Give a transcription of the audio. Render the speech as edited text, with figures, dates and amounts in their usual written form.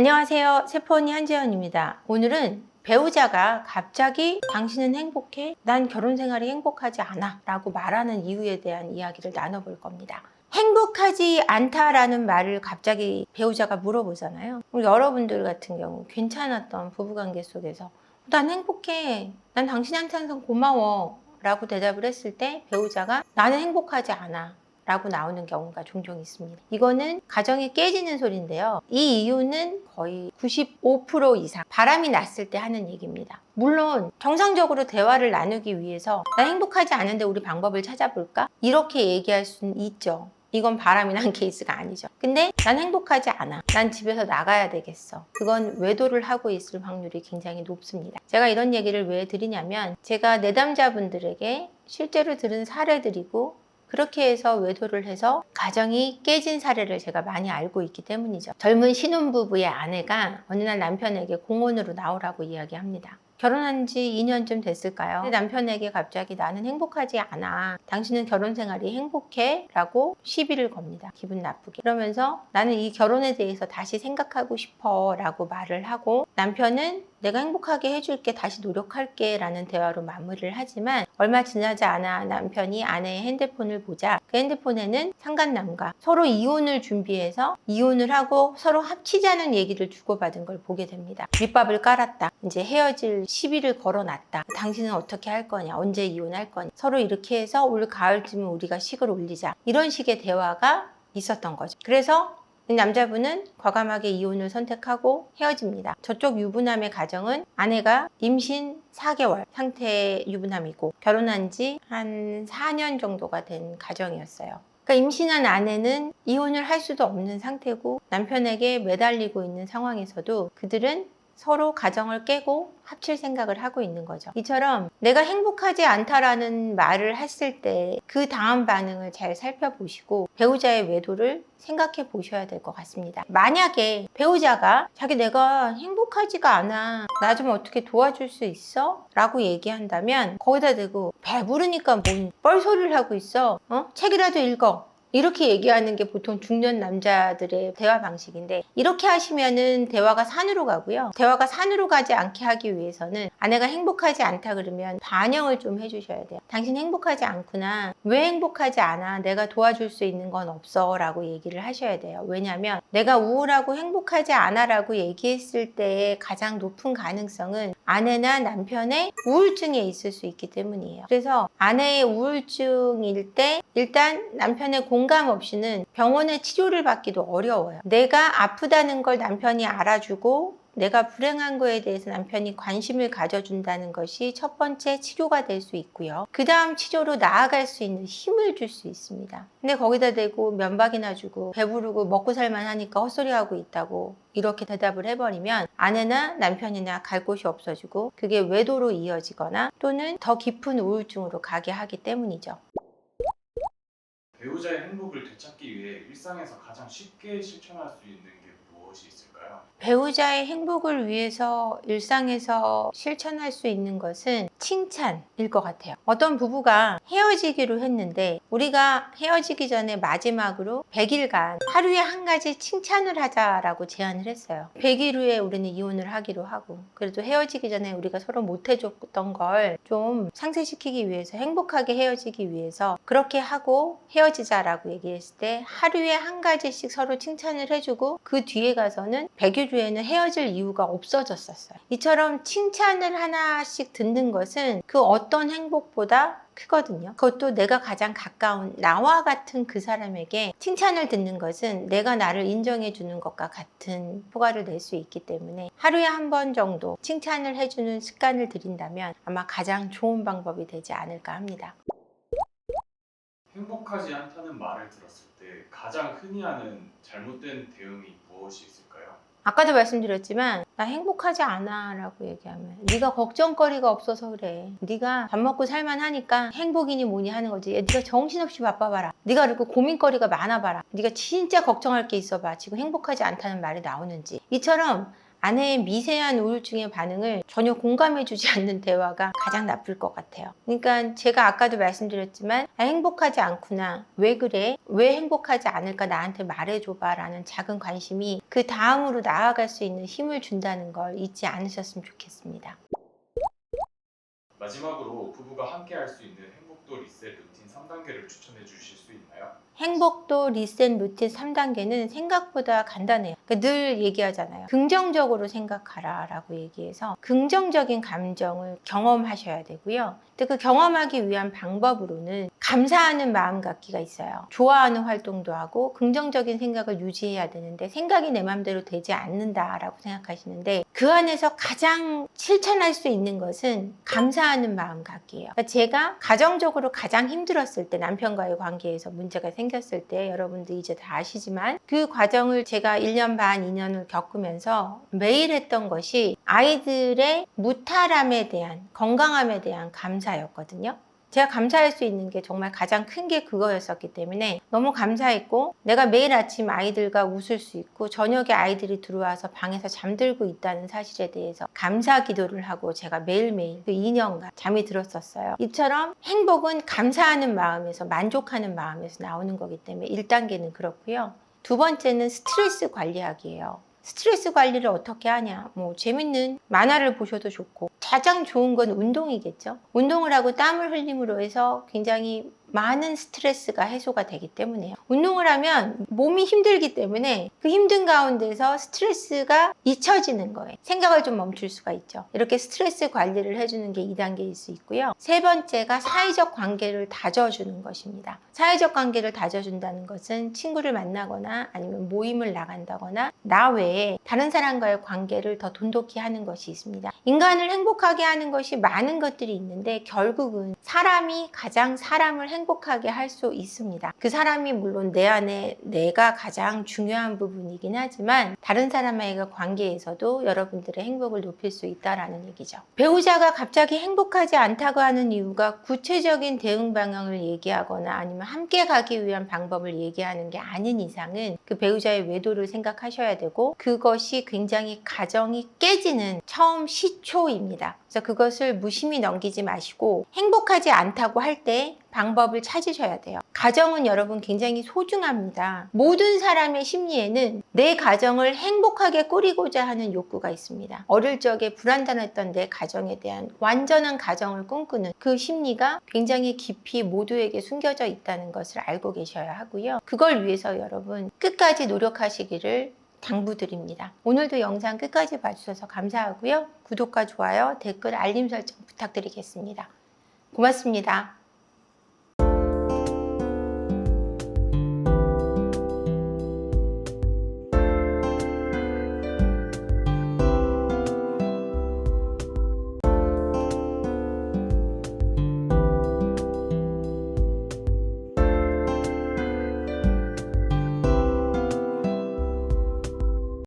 안녕하세요. 세포언니 한재현입니다. 오늘은 배우자가 갑자기 당신은 행복해? 난 결혼 생활이 행복하지 않아 라고 말하는 이유에 대한 이야기를 나눠볼 겁니다. 행복하지 않다라는 말을 갑자기 배우자가 물어보잖아요. 우리 여러분들 같은 경우 괜찮았던 부부관계 속에서 난 행복해. 난 당신한테 항상 고마워 라고 대답을 했을 때 배우자가 나는 행복하지 않아 라고 나오는 경우가 종종 있습니다. 이거는 가정이 깨지는 소리인데요. 이 이유는 거의 95% 이상 바람이 났을 때 하는 얘기입니다. 물론 정상적으로 대화를 나누기 위해서 나 행복하지 않은데 우리 방법을 찾아볼까? 이렇게 얘기할 수는 있죠. 이건 바람이 난 케이스가 아니죠. 근데 난 행복하지 않아. 난 집에서 나가야 되겠어. 그건 외도를 하고 있을 확률이 굉장히 높습니다. 제가 이런 얘기를 왜 드리냐면 제가 내담자분들에게 실제로 들은 사례들이고 그렇게 해서 외도를 해서 가정이 깨진 사례를 제가 많이 알고 있기 때문이죠. 젊은 신혼부부의 아내가 어느 날 남편에게 공원으로 나오라고 이야기합니다. 결혼한 지 2년쯤 됐을까요? 남편에게 갑자기 나는 행복하지 않아. 당신은 결혼 생활이 행복해? 라고 시비를 겁니다. 기분 나쁘게. 그러면서 나는 이 결혼에 대해서 다시 생각하고 싶어 라고 말을 하고 남편은 내가 행복하게 해줄게, 다시 노력할게 라는 대화로 마무리를 하지만 얼마 지나지 않아 남편이 아내의 핸드폰을 보자 그 핸드폰에는 상간남과 서로 이혼을 준비해서 이혼을 하고 서로 합치자는 얘기를 주고받은 걸 보게 됩니다. 밑밥을 깔았다. 이제 헤어질 시비를 걸어놨다. 당신은 어떻게 할 거냐? 언제 이혼할 거냐? 서로 이렇게 해서 올 가을쯤은 우리가 식을 올리자. 이런 식의 대화가 있었던 거죠. 그래서 남자분은 과감하게 이혼을 선택하고 헤어집니다. 저쪽 유부남의 가정은 아내가 임신 4개월 상태의 유부남이고 결혼한 지 한 4년 정도가 된 가정이었어요. 그러니까 임신한 아내는 이혼을 할 수도 없는 상태고 남편에게 매달리고 있는 상황에서도 그들은 서로 가정을 깨고 합칠 생각을 하고 있는 거죠. 이처럼 내가 행복하지 않다라는 말을 했을 때 그 다음 반응을 잘 살펴보시고 배우자의 외도를 생각해 보셔야 될 것 같습니다. 만약에 배우자가 자기 내가 행복하지가 않아. 나 좀 어떻게 도와줄 수 있어? 라고 얘기한다면 거기다 대고 배부르니까 뭔 뻘소리를 하고 있어? 책이라도 읽어. 이렇게 얘기하는 게 보통 중년 남자들의 대화 방식인데 이렇게 하시면은 대화가 산으로 가고요. 대화가 산으로 가지 않게 하기 위해서는 아내가 행복하지 않다 그러면 반영을 좀 해주셔야 돼요. 당신 행복하지 않구나. 왜 행복하지 않아? 내가 도와줄 수 있는 건 없어 라고 얘기를 하셔야 돼요. 왜냐하면 내가 우울하고 행복하지 않아 라고 얘기했을 때의 가장 높은 가능성은 아내나 남편의 우울증에 있을 수 있기 때문이에요. 그래서 아내의 우울증일 때 일단 남편의 공감 없이는 병원의 치료를 받기도 어려워요. 내가 아프다는 걸 남편이 알아주고 내가 불행한 거에 대해서 남편이 관심을 가져준다는 것이 첫 번째 치료가 될 수 있고요. 그 다음 치료로 나아갈 수 있는 힘을 줄 수 있습니다. 근데 거기다 대고 면박이나 주고 배부르고 먹고 살만 하니까 헛소리하고 있다고 이렇게 대답을 해버리면 아내나 남편이나 갈 곳이 없어지고 그게 외도로 이어지거나 또는 더 깊은 우울증으로 가게 하기 때문이죠. 배우자의 행복을 되찾기 위해 일상에서 가장 쉽게 실천할 수 있는 게 무엇이 있을까요? 배우자의 행복을 위해서 일상에서 실천할 수 있는 것은 칭찬일 것 같아요. 어떤 부부가 헤어지기로 했는데 우리가 헤어지기 전에 마지막으로 100일간 하루에 한 가지 칭찬을 하자라고 제안을 했어요. 100일 후에 우리는 이혼을 하기로 하고 그래도 헤어지기 전에 우리가 서로 못 해줬던 걸 좀 상쇄시키기 위해서 행복하게 헤어지기 위해서 그렇게 하고 헤어지자라고 얘기했을 때 하루에 한 가지씩 서로 칭찬을 해주고 그 뒤에 가서는 100일 후에는 헤어질 이유가 없어졌었어요. 이처럼 칭찬을 하나씩 듣는 것은 그 어떤 행복보다 크거든요. 그것도 내가 가장 가까운 나와 같은 그 사람에게 칭찬을 듣는 것은 내가 나를 인정해 주는 것과 같은 효과를 낼 수 있기 때문에 하루에 한 번 정도 칭찬을 해주는 습관을 들인다면 아마 가장 좋은 방법이 되지 않을까 합니다. 행복하지 않다는 말을 들었을 때 가장 흔히 하는 잘못된 대응이 무엇이 있을까요? 아까도 말씀드렸지만 나 행복하지 않아 라고 얘기하면 네가 걱정거리가 없어서 그래. 네가 밥 먹고 살만하니까 행복이니 뭐니 하는 거지. 네가 정신없이 바빠봐라. 네가 그리고 고민거리가 많아봐라. 네가 진짜 걱정할 게 있어봐. 지금 행복하지 않다는 말이 나오는지. 이처럼 아내의 미세한 우울증의 반응을 전혀 공감해주지 않는 대화가 가장 나쁠 것 같아요. 그러니까 제가 아까도 말씀드렸지만 행복하지 않구나, 왜 그래? 왜 행복하지 않을까? 나한테 말해줘봐 라는 작은 관심이 그 다음으로 나아갈 수 있는 힘을 준다는 걸 잊지 않으셨으면 좋겠습니다. 마지막으로 부부가 함께 할 수 있는 행복도 리셋 루틴 3단계를 추천해 주실 수 있나요? 행복도 리셋 루틴 3단계는 생각보다 간단해요. 그러니까 늘 얘기하잖아요. 긍정적으로 생각하라 라고 얘기해서 긍정적인 감정을 경험하셔야 되고요. 또 그 경험하기 위한 방법으로는 감사하는 마음 갖기가 있어요. 좋아하는 활동도 하고 긍정적인 생각을 유지해야 되는데 생각이 내 맘대로 되지 않는다라고 생각하시는데 그 안에서 가장 실천할 수 있는 것은 감사하는 마음 갖기예요. 그러니까 제가 가정적으로 가장 힘들었을 때, 남편과의 관계에서 문제가 생겼을 때, 여러분들 이제 다 아시지만 그 과정을 제가 1년 반, 2년을 겪으면서 매일 했던 것이 아이들의 무탈함에 대한, 건강함에 대한 감사였거든요. 제가 감사할 수 있는 게 정말 가장 큰 게 그거였었기 때문에 너무 감사했고, 내가 매일 아침 아이들과 웃을 수 있고 저녁에 아이들이 들어와서 방에서 잠들고 있다는 사실에 대해서 감사 기도를 하고 제가 매일매일 그 2년간 잠이 들었었어요. 이처럼 행복은 감사하는 마음에서, 만족하는 마음에서 나오는 거기 때문에 1단계는 그렇고요. 두 번째는 스트레스 관리하기예요. 스트레스 관리를 어떻게 하냐? 뭐 재밌는 만화를 보셔도 좋고, 가장 좋은 건 운동이겠죠. 운동을 하고 땀을 흘림으로 해서 굉장히 많은 스트레스가 해소가 되기 때문에요. 운동을 하면 몸이 힘들기 때문에 그 힘든 가운데서 스트레스가 잊혀지는 거예요. 생각을 좀 멈출 수가 있죠. 이렇게 스트레스 관리를 해주는 게 2단계일 수 있고요. 세 번째가 사회적 관계를 다져주는 것입니다. 사회적 관계를 다져준다는 것은 친구를 만나거나 아니면 모임을 나간다거나 나 외에 다른 사람과의 관계를 더 돈독히 하는 것이 있습니다. 인간을 행복하게 하는 것이 많은 것들이 있는데 결국은 사람이 가장 사람을 행복하게 할 수 있습니다. 그 사람이 물론 내 안에 내가 가장 중요한 부분이긴 하지만 다른 사람과의 관계에서도 여러분들의 행복을 높일 수 있다는 얘기죠. 배우자가 갑자기 행복하지 않다고 하는 이유가 구체적인 대응 방향을 얘기하거나 아니면 함께 가기 위한 방법을 얘기하는 게 아닌 이상은 그 배우자의 외도를 생각하셔야 되고, 그것이 굉장히 가정이 깨지는 처음 시초입니다. 그래서 그것을 무심히 넘기지 마시고 행복하지 않다고 할 때 방법을 찾으셔야 돼요. 가정은 여러분 굉장히 소중합니다. 모든 사람의 심리에는 내 가정을 행복하게 꾸리고자 하는 욕구가 있습니다. 어릴 적에 불완전했던 내 가정에 대한 완전한 가정을 꿈꾸는 그 심리가 굉장히 깊이 모두에게 숨겨져 있다는 것을 알고 계셔야 하고요. 그걸 위해서 여러분 끝까지 노력하시기를 당부드립니다. 오늘도 영상 끝까지 봐주셔서 감사하고요. 구독과 좋아요, 댓글, 알림 설정 부탁드리겠습니다. 고맙습니다.